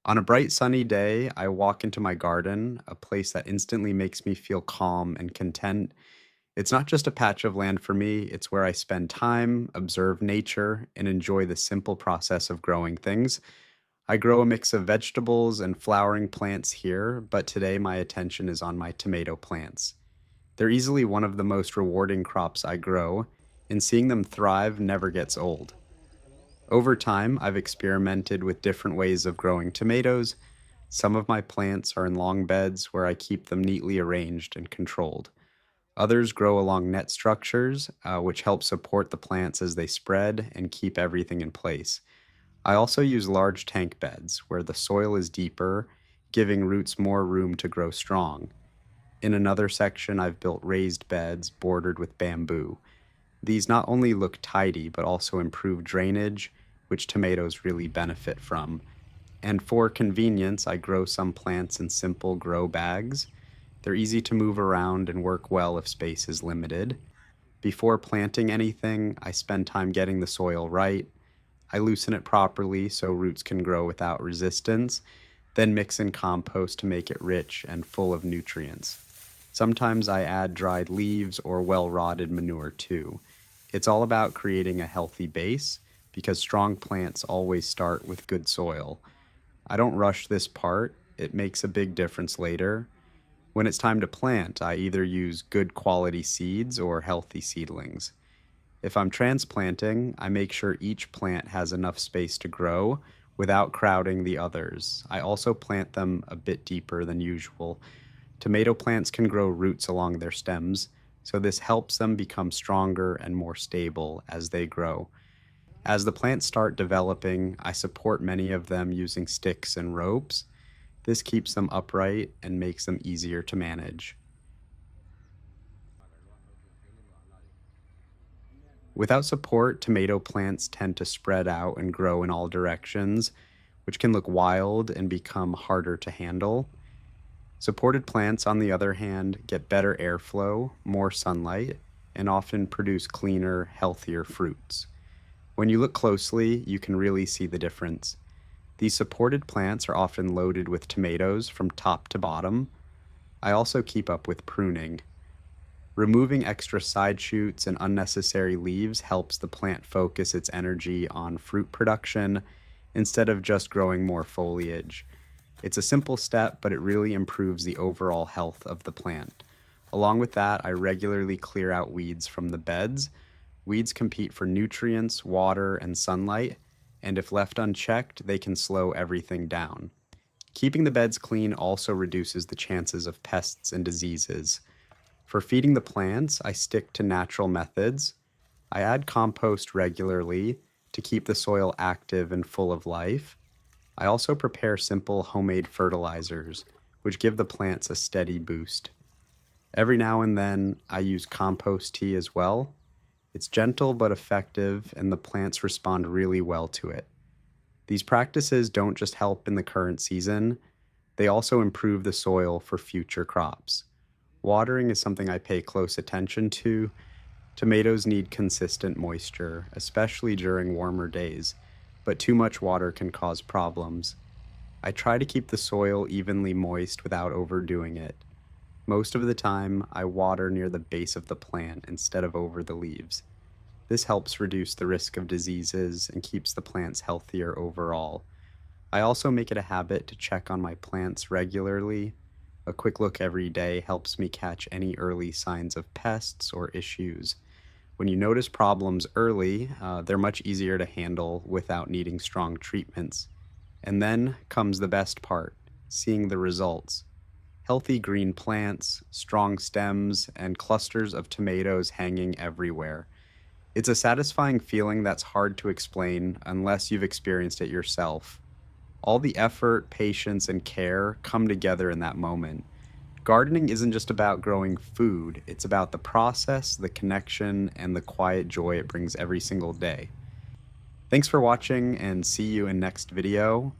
On a bright sunny day, I walk into my garden, a place that instantly makes me feel calm and content. It's not just a patch of land for me, it's where I spend time, observe nature, and enjoy the simple process of growing things. I grow a mix of vegetables and flowering plants here, but today my attention is on my tomato plants. They're easily one of the most rewarding crops I grow, and seeing them thrive never gets old. Over time, I've experimented with different ways of growing tomatoes. Some of my plants are in long beds where I keep them neatly arranged and controlled. Others grow along net structures, which help support the plants as they spread and keep everything in place. I also use large tank beds where the soil is deeper, giving roots more room to grow strong. In another section, I've built raised beds bordered with bamboo. These not only look tidy, but also improve drainage, which tomatoes really benefit from. And for convenience, I grow some plants in simple grow bags. They're easy to move around and work well if space is limited. Before planting anything, I spend time getting the soil right. I loosen it properly so roots can grow without resistance, then mix in compost to make it rich and full of nutrients. Sometimes I add dried leaves or well-rotted manure too. It's all about creating a healthy base because strong plants always start with good soil. I don't rush this part, it makes a big difference later. When it's time to plant, I either use good quality seeds or healthy seedlings. If I'm transplanting, I make sure each plant has enough space to grow without crowding the others. I also plant them a bit deeper than usual. Tomato plants can grow roots along their stems, so this helps them become stronger and more stable as they grow. As the plants start developing, I support many of them using sticks and ropes. This keeps them upright and makes them easier to manage. Without support, tomato plants tend to spread out and grow in all directions, which can look wild and become harder to handle. Supported plants, on the other hand, get better airflow, more sunlight, and often produce cleaner, healthier fruits. When you look closely, you can really see the difference. These supported plants are often loaded with tomatoes from top to bottom. I also keep up with pruning. Removing extra side shoots and unnecessary leaves helps the plant focus its energy on fruit production instead of just growing more foliage. It's a simple step, but it really improves the overall health of the plant. Along with that, I regularly clear out weeds from the beds. Weeds compete for nutrients, water, and sunlight, and if left unchecked, they can slow everything down. Keeping the beds clean also reduces the chances of pests and diseases. For feeding the plants, I stick to natural methods. I add compost regularly to keep the soil active and full of life. I also prepare simple homemade fertilizers, which give the plants a steady boost. Every now and then, I use compost tea as well. It's gentle but effective, and the plants respond really well to it. These practices don't just help in the current season, they also improve the soil for future crops. Watering is something I pay close attention to. Tomatoes need consistent moisture, especially during warmer days, but too much water can cause problems. I try to keep the soil evenly moist without overdoing it. Most of the time, I water near the base of the plant instead of over the leaves. This helps reduce the risk of diseases and keeps the plants healthier overall. I also make it a habit to check on my plants regularly. A quick look every day helps me catch any early signs of pests or issues. When you notice problems early, they're much easier to handle without needing strong treatments. And then comes the best part, seeing the results. Healthy green plants, strong stems, and clusters of tomatoes hanging everywhere. It's a satisfying feeling that's hard to explain unless you've experienced it yourself. All the effort, patience, and care come together in that moment. Gardening isn't just about growing food, it's about the process, the connection, and the quiet joy it brings every single day. Thanks for watching, and see you in next video.